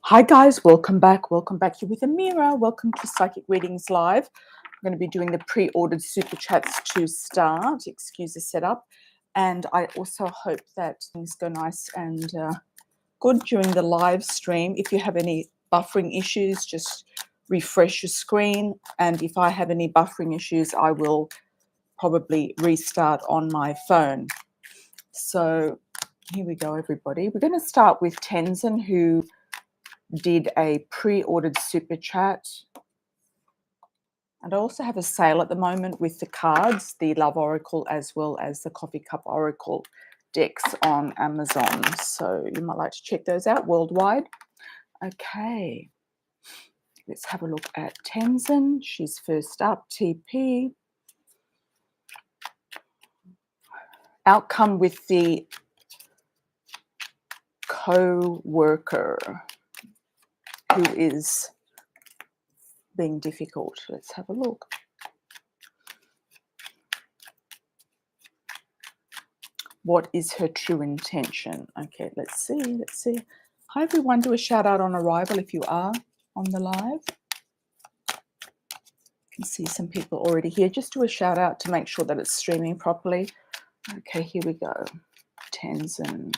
Hi guys, welcome back. Welcome back here with Amira. Welcome to Psychic Readings Live. I'm going to be doing the pre-ordered super chats to start. Excuse the setup. And I also hope that things go nice and good during the live stream. If you have any buffering issues, just refresh your screen. And if I have any buffering issues, I will probably restart on my phone. So here we go, everybody. We're going to start with Tenzin, who did a pre-ordered super chat, and I also have a sale at the moment with the cards, the Love Oracle as well as the Coffee Cup Oracle decks on Amazon, so you might like to check those out worldwide. Okay, let's have a look at Tenzin. She's first up. TP outcome with the co-worker who is being difficult. Let's have a look. What is her true intention? Okay, let's see. Hi everyone, do a shout out on arrival if you are on the live. I can see some people already here. Just do a shout out to make sure that it's streaming properly. Okay, here we go. Tenzin.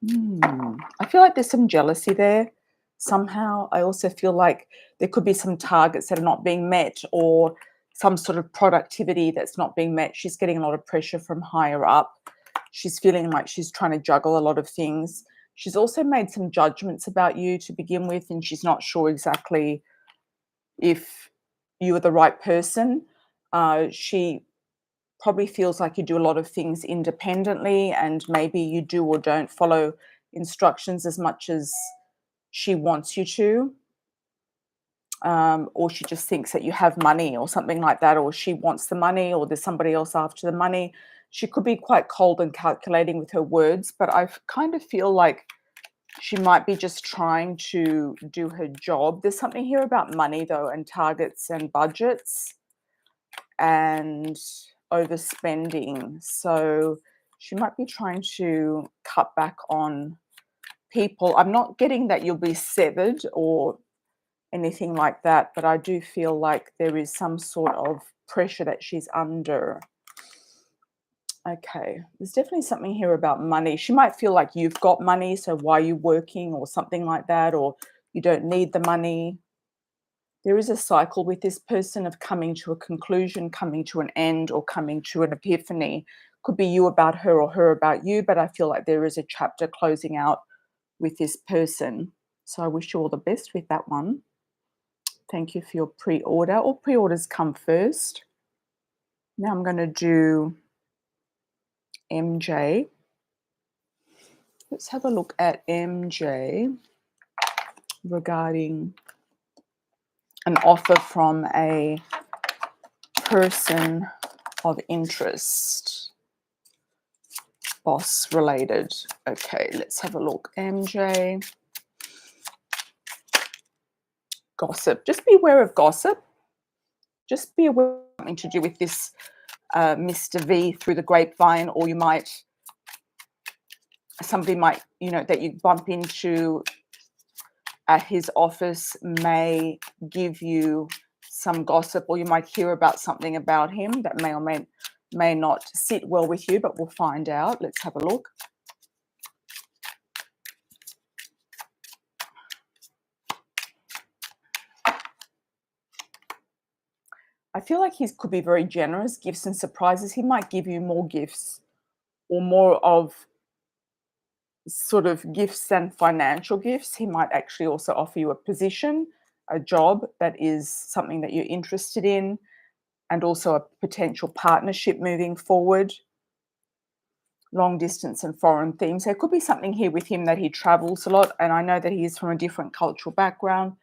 I feel like there's some jealousy there somehow. I also feel like there could be some targets that are not being met, or some sort of productivity that's not being met. She's getting a lot of pressure from higher up. She's feeling like she's trying to juggle a lot of things. She's also made some judgments about you to begin with, and she's not sure exactly if you are the right person. She probably feels like you do a lot of things independently, and maybe you do or don't follow instructions as much as she wants you to. Or she just thinks that you have money or something like that, or she wants the money, or there's somebody else after the money. She could be quite cold and calculating with her words, but I kind of feel like she might be just trying to do her job. There's something here about money though, and targets and budgets and overspending. So she might be trying to cut back on people. I'm not getting that you'll be severed or anything like that, but I do feel like there is some sort of pressure that she's under. Okay, there's definitely something here about money. She might feel like you've got money, so why are you working, or something like that, or you don't need the money. There is a cycle with this person of coming to a conclusion, coming to an end, or coming to an epiphany. Could be you about her or her about you, but I feel like there is a chapter closing out with this person. So I wish you all the best with that one. Thank you for your pre-order. All pre-orders come first. Now I'm going to do MJ. Let's have a look at MJ regarding an offer from a person of interest, boss related. Okay, let's have a look. MJ. Gossip. Just be aware of gossip. Just be aware of something to do with this Mr. V through the grapevine, or you might, somebody might, that you bump into at his office may give you some gossip, or you might hear about something about him that may or may not sit well with you, but we'll find out. Let's have a look. I feel like he could be very generous, gifts and surprises. He might give you more gifts, or more of sort of gifts than financial gifts. He might actually also offer you a position, a job that is something that you're interested in, and also a potential partnership moving forward. Long distance and foreign themes. There could be something here with him that he travels a lot, and I know that he is from a different cultural background.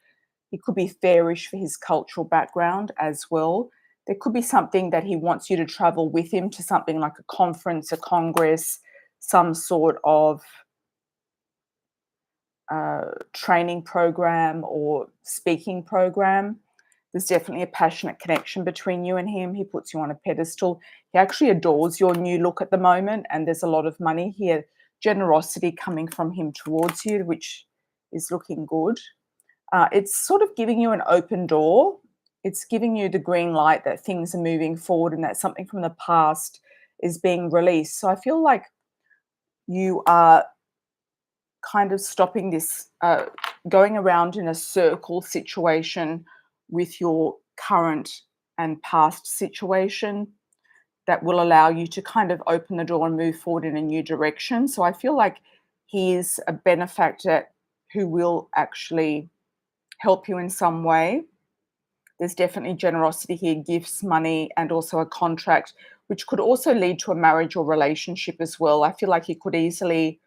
He could be fairish for his cultural background as well. There could be something that he wants you to travel with him to, something like a conference, a congress, some sort of training program or speaking program. There's definitely a passionate connection between you and him. He puts you on a pedestal. He actually adores your new look at the moment, and there's a lot of money here generosity coming from him towards you, which is looking good. It's sort of giving you an open door. It's giving you the green light that things are moving forward and that something from the past is being released. So I feel like you are kind of stopping this going around in a circle situation with your current and past situation that will allow you to kind of open the door and move forward in a new direction. So I feel like he is a benefactor who will actually help you in some way. There's definitely generosity here, gifts, money, and also a contract, which could also lead to a marriage or relationship as well. I feel like he could easily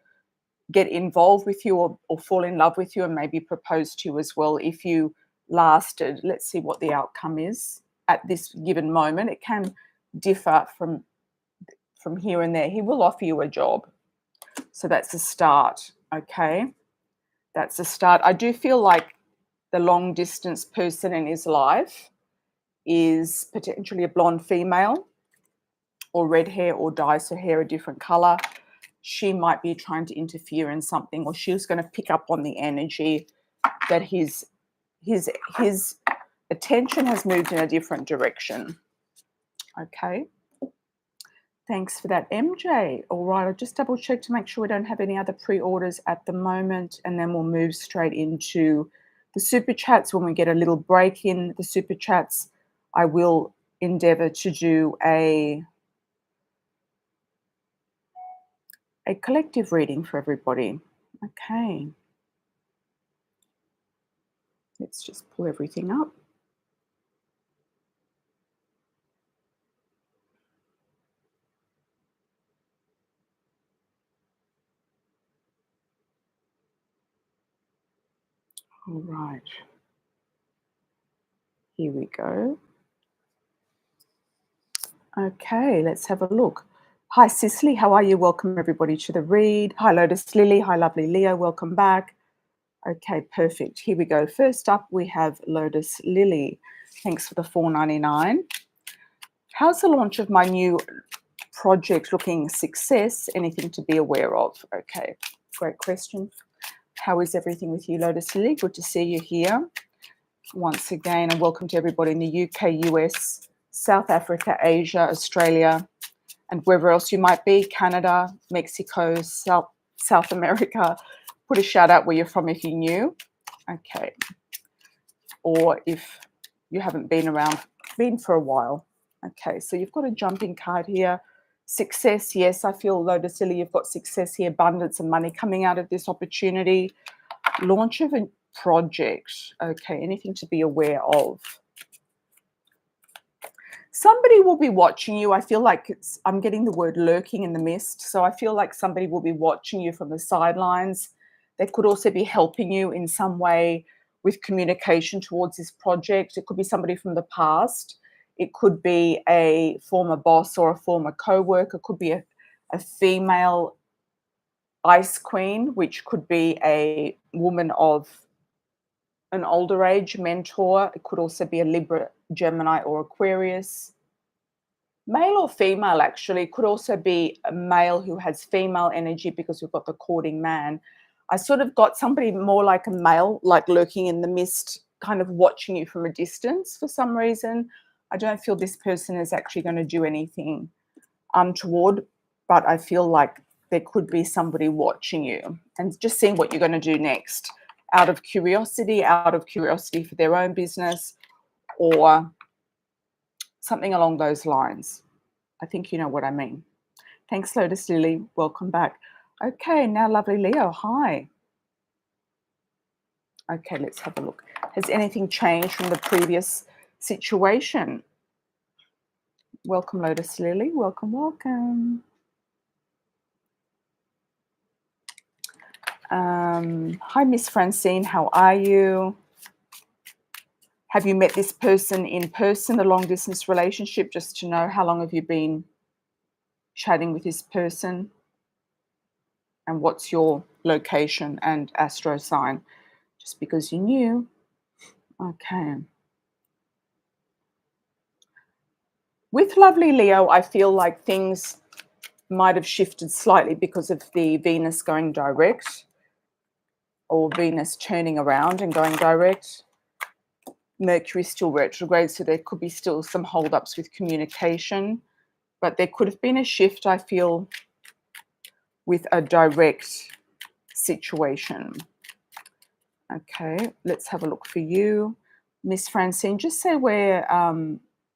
get involved with you or fall in love with you and maybe propose to you as well if you lasted. Let's see what the outcome is at this given moment. It can differ from here and there. He will offer you a job. So that's a start, okay? That's a start. I do feel like the long distance person in his life is potentially a blonde female or red hair or dyes her hair a different color. She might be trying to interfere in something, or she's going to pick up on the energy that his attention has moved in a different direction. Okay. Thanks for that, MJ. All right, I'll just double check to make sure we don't have any other pre-orders at the moment, and then we'll move straight into the super chats. When we get a little break in the super chats, I will endeavor to do a collective reading for everybody. Okay. Let's just pull everything up. All right. Here we go. Okay, let's have a look. Hi, Sicily. How are you? Welcome, everybody, to the read. Hi, Lotus Lily. Hi, lovely Leo. Welcome back. Okay, perfect. Here we go. First up, we have Lotus Lily. Thanks for the $4.99. How's the launch of my new project looking? Success? Anything to be aware of? Okay, great question. How is everything with you, Lotus Lily? Good to see you here once again, and welcome to everybody in the UK, US, South Africa, Asia, Australia, and wherever else you might be, Canada, Mexico, South America. Put a shout out where you're from if you're new. Okay. Or if you haven't been for a while. Okay, so you've got a jumping card here. Success, yes, I feel, Lotus Lily, you've got success here, abundance and money coming out of this opportunity. Launch of a project. Okay, anything to be aware of? Somebody will be watching you. I feel like I'm getting the word lurking in the mist. So I feel like somebody will be watching you from the sidelines. They could also be helping you in some way with communication towards this project. It could be somebody from the past. It could be a former boss or a former co-worker. It could be a female ice queen, which could be a woman of an older age mentor. It could also be a Libra, Gemini, or Aquarius. Male or female, actually. It could also be a male who has female energy because we've got the courting man. I sort of got somebody more like a male, like lurking in the mist, kind of watching you from a distance for some reason. I don't feel this person is actually going to do anything untoward, but I feel like there could be somebody watching you and just seeing what you're going to do next out of curiosity for their own business or something along those lines. I think you know what I mean. Thanks, Lotus Lily. Welcome back. Okay, now lovely Leo, hi. Okay, let's have a look. Has anything changed from the previous situation? Welcome, Lotus Lily. Welcome, welcome. Hi, Miss Francine. How are you? Have you met this person in person, a long-distance relationship, just to know how long have you been chatting with this person? And what's your location and astro sign? Just because you knew. Okay. With lovely Leo, I feel like things might have shifted slightly because of the Venus going direct, or Venus turning around and going direct. Mercury still retrograde, so there could be still some holdups with communication, but there could have been a shift, I feel, with a direct situation. Okay, let's have a look for you, Miss Francine. Just say where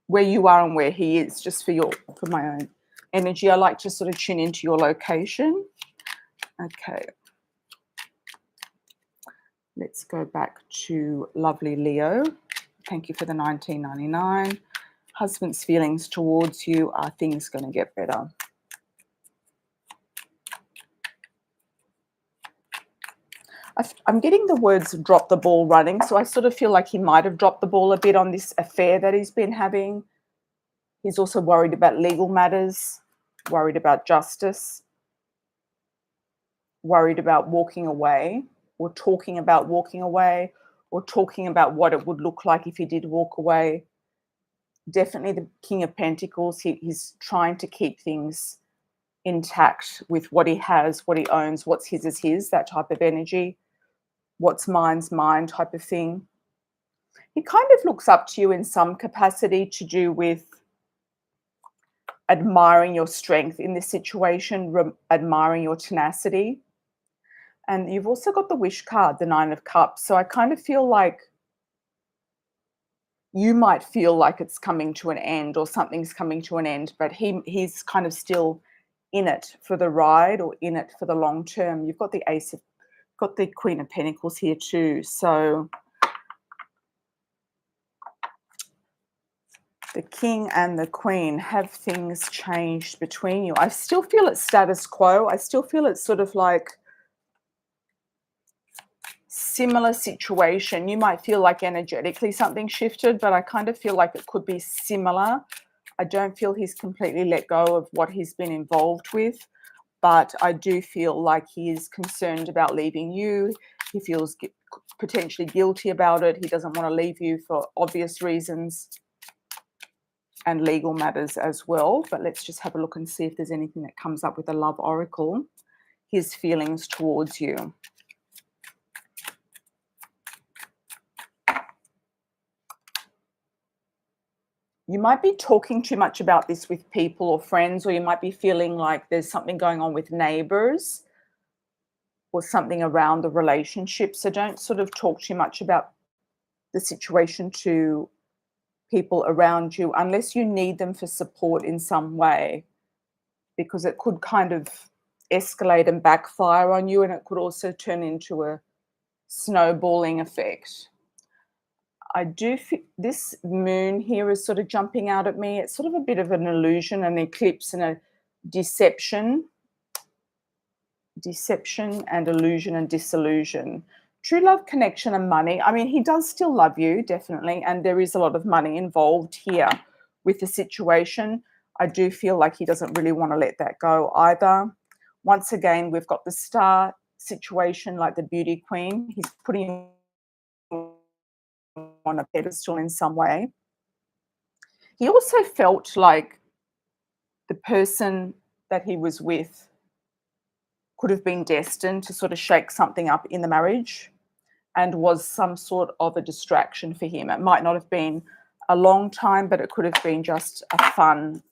you are and where he is, just for my own energy. I like to sort of tune into your location. Okay. Let's go back to lovely Leo. Thank you for the 1999. Husband's feelings towards you. Are things going to get better? I'm getting the words drop the ball running, so I sort of feel like he might have dropped the ball a bit on this affair that he's been having. He's also worried about legal matters, worried about justice, worried about walking away, or talking about walking away, or talking about what it would look like if he did walk away. Definitely the King of Pentacles. He's trying to keep things intact with what he has, what he owns, what's his is his, that type of energy. What's mine's mine type of thing. He kind of looks up to you in some capacity to do with admiring your strength in this situation, admiring your tenacity. And you've also got the wish card, the 9 of Cups. So I kind of feel like you might feel like it's coming to an end or something's coming to an end, but he's kind of still in it for the ride or in it for the long term. You've got the got the Queen of Pentacles here too. So the King and the Queen, have things changed between you? I still feel it's status quo. I still feel it's sort of like similar situation. You might feel like energetically something shifted, but I kind of feel like it could be similar. I don't feel he's completely let go of what he's been involved with, but I do feel like he is concerned about leaving you. He feels potentially guilty about it. He doesn't want to leave you for obvious reasons and legal matters as well. But let's just have a look and see if there's anything that comes up with the Love Oracle. His feelings towards you. You might be talking too much about this with people or friends, or you might be feeling like there's something going on with neighbors or something around the relationship. So don't sort of talk too much about the situation to people around you unless you need them for support in some way, because it could kind of escalate and backfire on you, and it could also turn into a snowballing effect. I do feel this moon here is sort of jumping out at me. It's sort of a bit of an illusion, an eclipse, and a deception and illusion and disillusion. True love, connection, and money. I mean, he does still love you, definitely, and there is a lot of money involved here with the situation. I do feel like he doesn't really want to let that go either. Once again, we've got the star situation, like the beauty queen. He's putting on a pedestal in some way. He also felt like the person that he was with could have been destined to sort of shake something up in the marriage and was some sort of a distraction for him. It might not have been a long time, but it could have been just a fun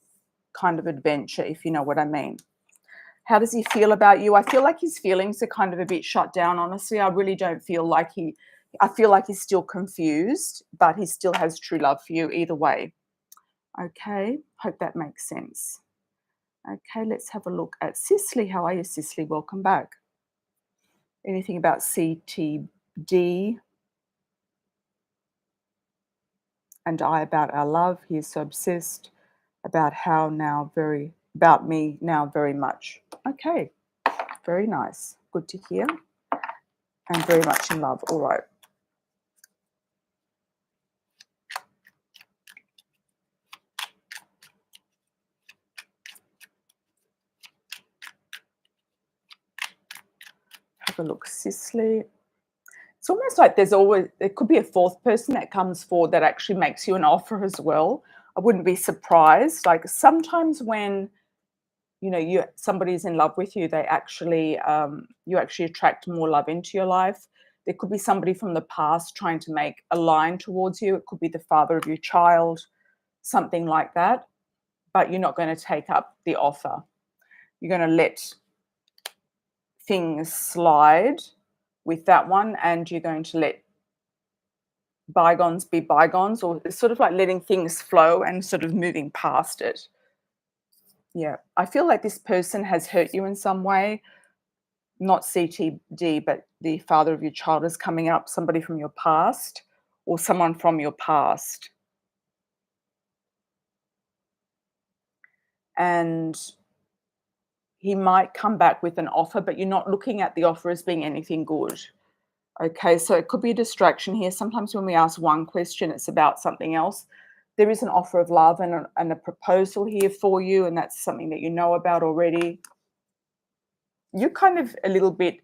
kind of adventure, if you know what I mean. How does he feel about you? I feel like his feelings are kind of a bit shut down, honestly. I really don't feel like I feel like he's still confused, but he still has true love for you either way. Okay, hope that makes sense. Okay, let's have a look at Sicily. How are you, Sicily? Welcome back. Anything about CTD and I about our love? He is so obsessed about about me now very much. Okay, very nice. Good to hear. And very much in love. All right. Have a look, Sicily. It's almost like there could be a fourth person that comes forward that actually makes you an offer as well. I wouldn't be surprised. Like sometimes when you know, somebody's in love with you, they actually you actually attract more love into your life. There could be somebody from the past trying to make a line towards you. It could be the father of your child, something like that. But you're not going to take up the offer. You're going to let things slide with that one, and you're going to let bygones be bygones, or it's sort of like letting things flow and sort of moving past it. Yeah, I feel like this person has hurt you in some way. Not CTD, but the father of your child is coming up, somebody from your past or someone from your past. And he might come back with an offer, but you're not looking at the offer as being anything good. Okay, so it could be a distraction here. Sometimes when we ask one question, it's about something else. There is an offer of love and a proposal here for you, and that's something that you know about already. You're kind of a little bit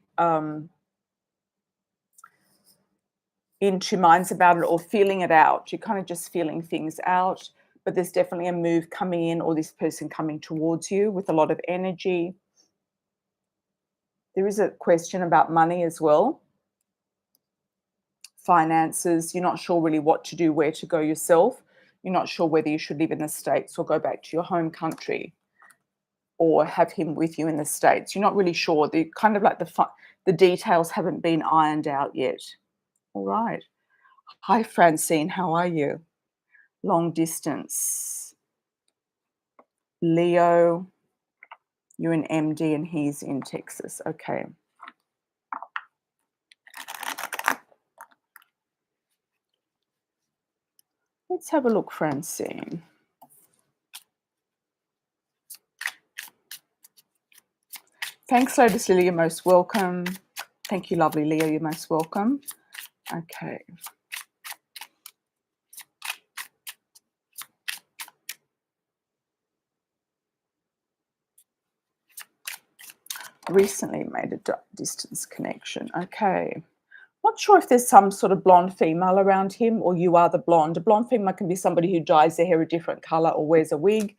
in two minds about it, or feeling it out. You're kind of just feeling things out, but there's definitely a move coming in, or this person coming towards you with a lot of energy. There is a question about money as well. Finances, you're not sure really what to do, where to go yourself. You're not sure whether you should live in the States or go back to your home country or have him with you in the States. You're not really sure. The kind of like the details haven't been ironed out yet. All right. Hi, Francine. How are you? Long distance. Leo, you're in MD and he's in Texas. Okay. Let's have a look, Francine. Thanks, Lotus Lily. You're most welcome. Thank you, lovely Leo. You're most welcome. Okay. Recently made a distance connection. Okay. Not sure if there's some sort of blonde female around him, or you are the blonde. A blonde female can be somebody who dyes their hair a different color or wears a wig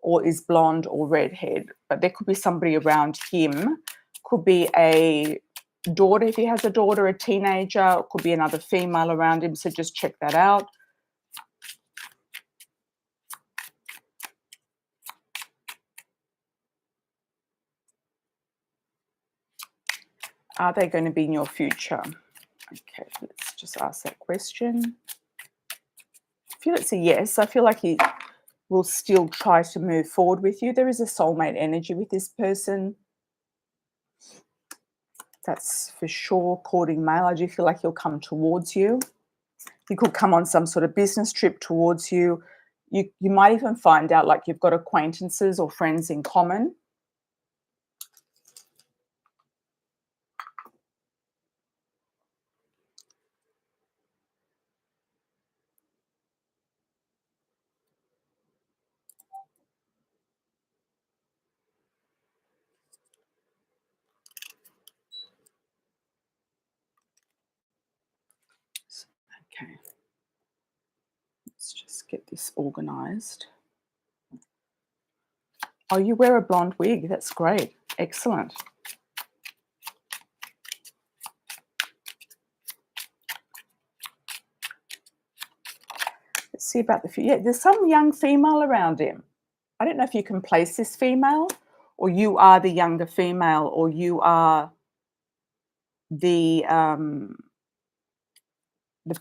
or is blonde or redhead. But there could be somebody around him. Could be a daughter if he has a daughter, a teenager. It could be another female around him. So just check that out. Are they going to be in your future? Okay, let's just ask that question. I feel it's a yes. I feel like he will still try to move forward with you. There is a soulmate energy with this person. That's for sure. Courting male. I do feel like he'll come towards you. He could come on some sort of business trip towards you. You might even find out like you've got acquaintances or friends in common. Okay. Let's just get this organized. Oh, you wear a blonde wig. That's great. Excellent. Let's see about the future. Yeah, there's some young female around him. I don't know if you can place this female, or you are the younger female, or you are the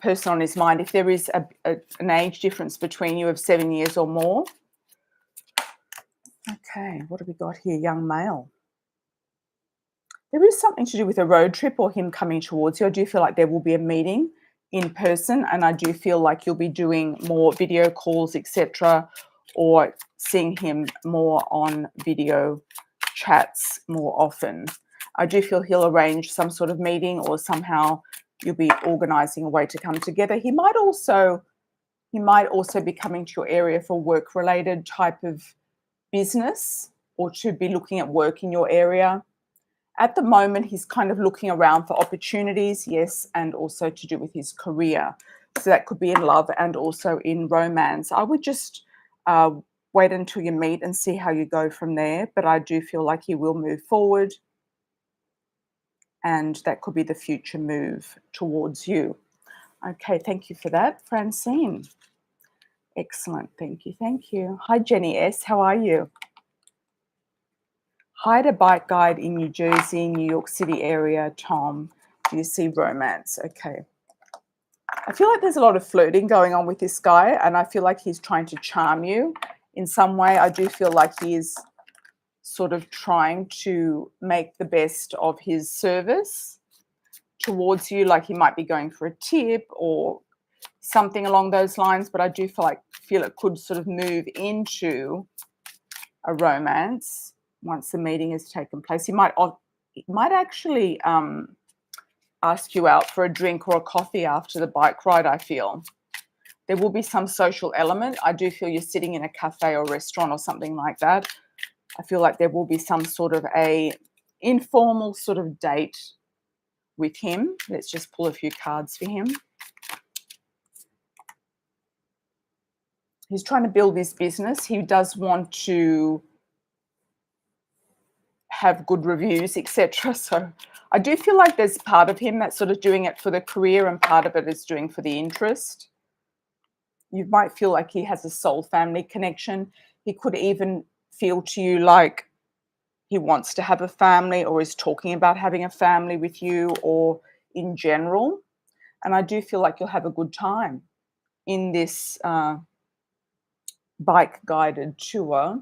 person on his mind. If there is an age difference between you of 7 years or more. Okay, what have we got here? Young male. There is something to do with a road trip or him coming towards you. I do feel like there will be a meeting in person, and I do feel like you'll be doing more video calls, etc., or seeing him more on video chats more often. I do feel he'll arrange some sort of meeting, or somehow you'll be organizing a way to come together. He might also be coming to your area for work-related type of business, or to be looking at work in your area. At the moment, he's kind of looking around for opportunities, yes, and also to do with his career. So that could be in love and also in romance. I would just wait until you meet and see how you go from there. But I do feel like he will move forward, and that could be the future move towards you. Okay, thank you for that, Francine. Excellent, thank you, thank you. Hi, Jenny S., how are you? Hide a bike guide in New Jersey, New York City area, Tom. Do you see romance? Okay. I feel like there's a lot of flirting going on with this guy, and I feel like he's trying to charm you in some way. I do feel like he is sort of trying to make the best of his service towards you, like he might be going for a tip or something along those lines, but I do feel it could sort of move into a romance once the meeting has taken place. He might actually ask you out for a drink or a coffee after the bike ride, I feel. There will be some social element. I do feel you're sitting in a cafe or restaurant or something like that. I feel like there will be some sort of a informal sort of date with him. Let's just pull a few cards for him. He's trying to build this business. He does want to have good reviews, etc. So I do feel like there's part of him that's sort of doing it for the career and part of it is doing for the interest. You might feel like he has a soul family connection. He could even feel to you like he wants to have a family or is talking about having a family with you or in general. And I do feel like you'll have a good time in this bike guided tour.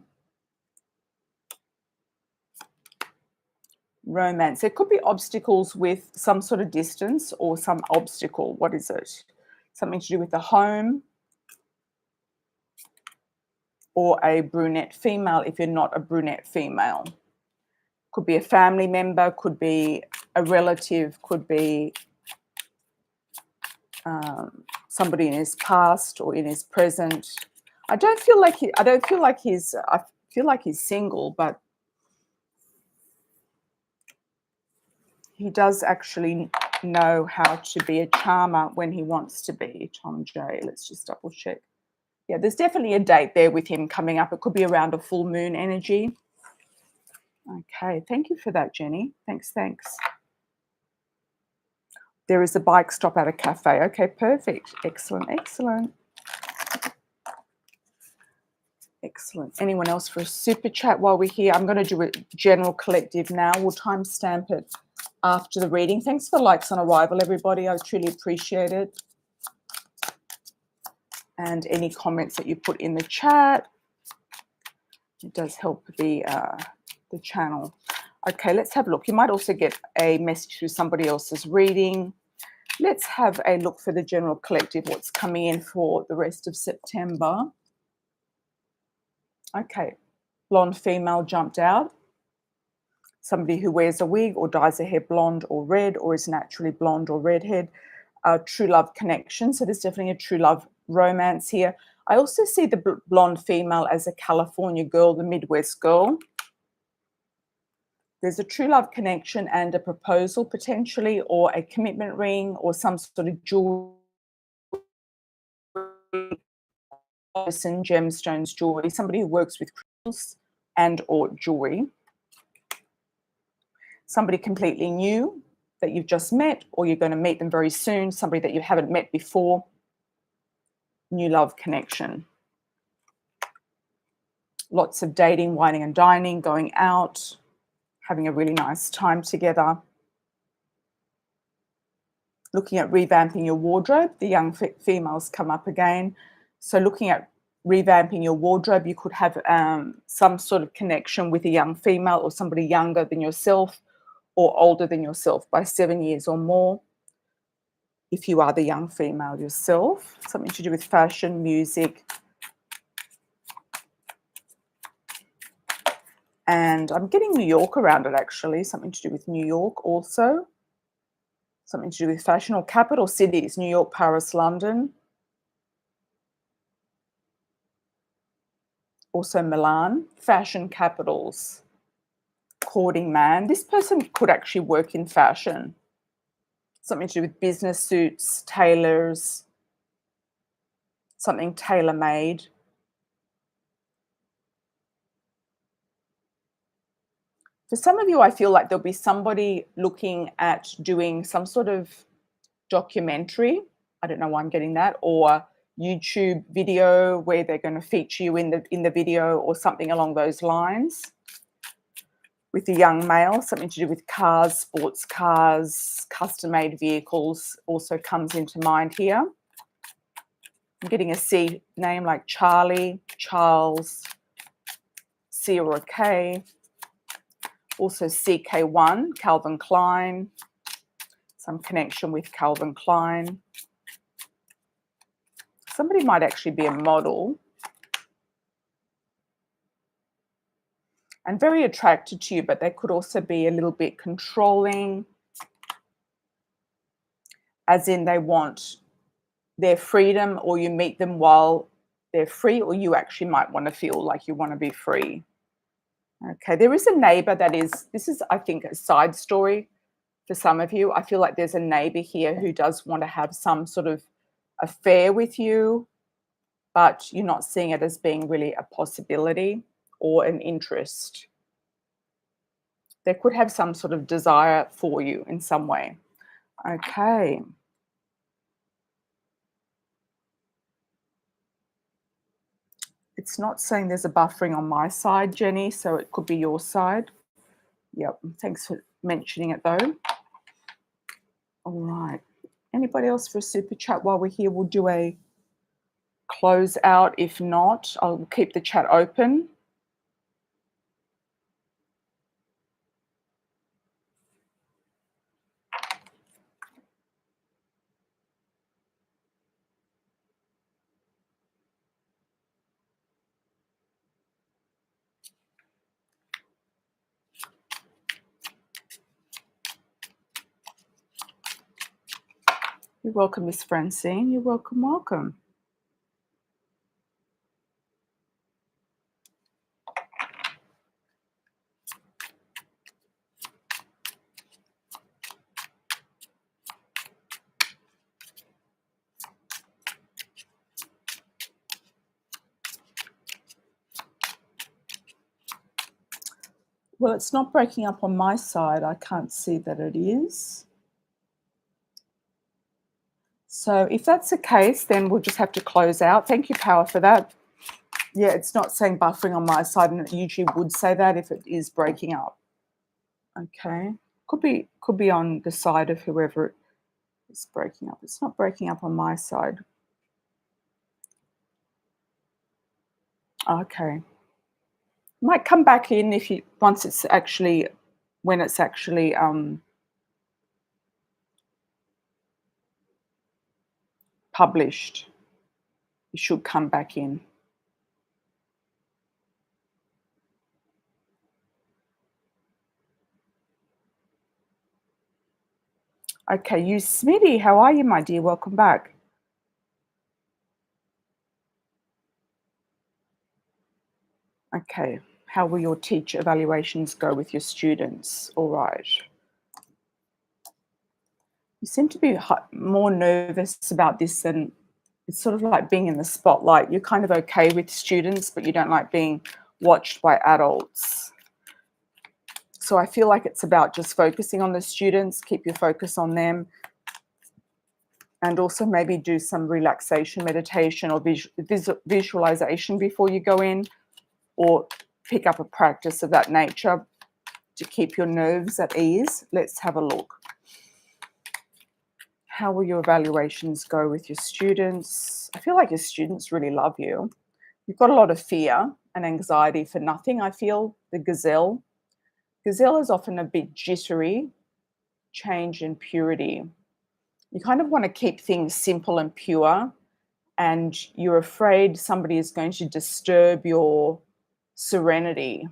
Romance. There could be obstacles with some sort of distance or some obstacle. What is it? Something to do with the home or a brunette female if you're not a brunette female. Could be a family member, could be a relative, could be somebody in his past or in his present. I feel like he's single, but he does actually know how to be a charmer when he wants to be. Tom J. Let's just double check. Yeah, there's definitely a date there with him coming up. It could be around a full moon energy. Okay, thank you for that, Jenny. Thanks. There is a bike stop at a cafe. Okay, perfect. Excellent. Anyone else for a super chat while we're here? I'm going to do a general collective now. We'll timestamp it after the reading. Thanks for likes on arrival, everybody. I truly appreciate it. And any comments that you put in the chat. It does help the channel. Okay, let's have a look. You might also get a message through somebody else's reading. Let's have a look for the general collective, what's coming in for the rest of September. Okay, blonde female jumped out. Somebody who wears a wig or dyes their hair blonde or red or is naturally blonde or redhead. True love connection. So there's definitely a true love romance here. I also see the blonde female as a California girl, the Midwest girl. There's a true love connection and a proposal potentially, or a commitment ring or some sort of jewelry, gemstones, jewelry, somebody who works with crystals and or jewelry. Somebody completely new that you've just met or you're going to meet them very soon, somebody that you haven't met before. New love connection. Lots of dating, wining and dining, going out, having a really nice time together. Looking at revamping your wardrobe. The young females come up again. So looking at revamping your wardrobe, you could have some sort of connection with a young female or somebody younger than yourself or older than yourself by 7 years or more. If you are the young female yourself, something to do with fashion, music. And I'm getting New York around it, actually, something to do with New York also. Something to do with fashion or capital cities, New York, Paris, London. Also Milan, fashion capitals. Courting man. This person could actually work in fashion. Something to do with business suits, tailors, something tailor-made. For some of you, I feel like there'll be somebody looking at doing some sort of documentary. I don't know why I'm getting that, or YouTube video where they're going to feature you in the video or something along those lines. With a young male, something to do with cars, sports cars, custom-made vehicles also comes into mind here. I'm getting a C name like Charlie, Charles, C or a K. Also CK1, Calvin Klein, some connection with Calvin Klein. Somebody might actually be a model and very attracted to you, but they could also be a little bit controlling, as in they want their freedom, or you meet them while they're free, or you actually might want to feel like you want to be free. Okay, there is a neighbor this is, I think, a side story for some of you. I feel like there's a neighbor here who does want to have some sort of affair with you, but you're not seeing it as being really a possibility or an interest. They could have some sort of desire for you in some way. Okay. It's not saying there's a buffering on my side, Jenny, so it could be your side. Yep, thanks for mentioning it though. All right. Anybody else for a super chat while we're here? We'll do a close out. If not, I'll keep the chat open. You're welcome, Miss Francine. You're welcome, welcome. Well, it's not breaking up on my side. I can't see that it is. So if that's the case, then we'll just have to close out. Thank you, Power, for that. Yeah, it's not saying buffering on my side, and it usually would say that if it is breaking up. Okay. Could be on the side of whoever is breaking up. It's not breaking up on my side. Okay. Might come back in if you when it's actually published. You should come back in. Okay, you Smitty, how are you, my dear? Welcome back. Okay, how will your teacher evaluations go with your students? All right. You seem to be more nervous about this than it's sort of like being in the spotlight. You're kind of okay with students, but you don't like being watched by adults. So I feel like it's about just focusing on the students, keep your focus on them, and also maybe do some relaxation meditation or visualization before you go in, or pick up a practice of that nature to keep your nerves at ease. Let's have a look. How will your evaluations go with your students? I feel like your students really love you. You've got a lot of fear and anxiety for nothing, I feel, the gazelle. Gazelle is often a bit jittery, change and purity. You kind of want to keep things simple and pure, and you're afraid somebody is going to disturb your serenity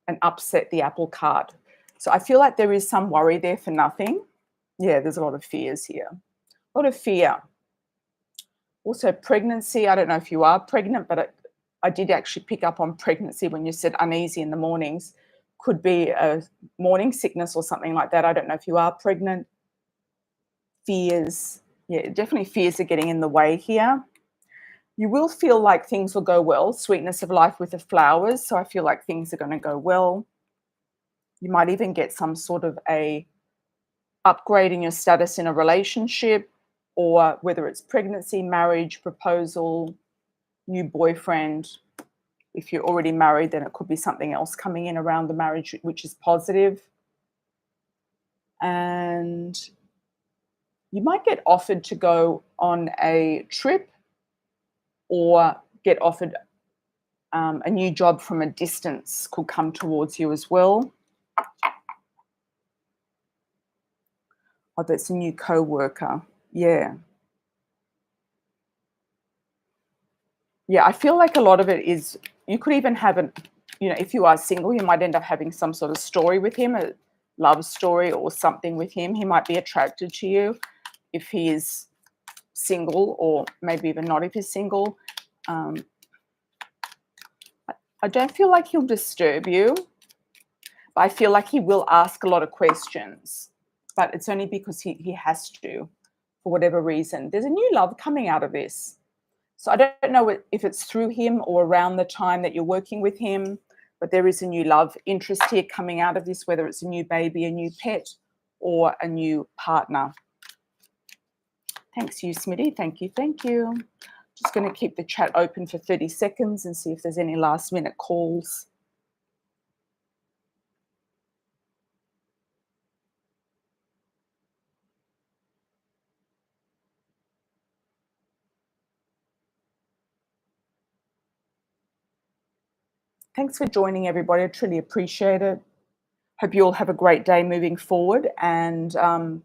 and upset the apple cart. So I feel like there is some worry there for nothing. Yeah, there's a lot of fears here. A lot of fear. Also pregnancy. I don't know if you are pregnant, but I did actually pick up on pregnancy when you said uneasy in the mornings. Could be a morning sickness or something like that. I don't know if you are pregnant. Fears. Yeah, definitely fears are getting in the way here. You will feel like things will go well. Sweetness of life with the flowers. So I feel like things are going to go well. You might even get some sort of a upgrade in your status in a relationship, or whether it's pregnancy, marriage, proposal, new boyfriend. If you're already married, then it could be something else coming in around the marriage, which is positive. And you might get offered to go on a trip or get offered a new job from a distance could come towards you as well. Oh, that's a new co-worker. Yeah. Yeah, I feel like a lot of it is, you could even have if you are single, you might end up having some sort of story with him, a love story or something with him. He might be attracted to you if he is single, or maybe even not if he's single. I don't feel like he'll disturb you, but I feel like he will ask a lot of questions, but it's only because he has to, for whatever reason. There's a new love coming out of this. So I don't know if it's through him or around the time that you're working with him, but there is a new love interest here coming out of this, whether it's a new baby, a new pet, or a new partner. Thanks you, Smitty. Thank you. Thank you. Just going to keep the chat open for 30 seconds and see if there's any last minute calls. Thanks for joining, everybody. I truly appreciate it. Hope you all have a great day moving forward, and I'll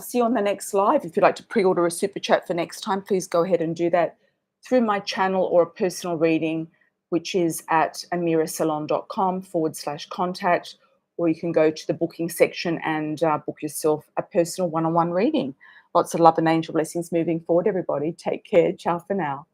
see you on the next live. If you'd like to pre-order a super chat for next time, please go ahead and do that through my channel or a personal reading, which is at amirasalon.com/contact, or you can go to the booking section and book yourself a personal one-on-one reading. Lots of love and angel blessings moving forward, everybody. Take care. Ciao for now.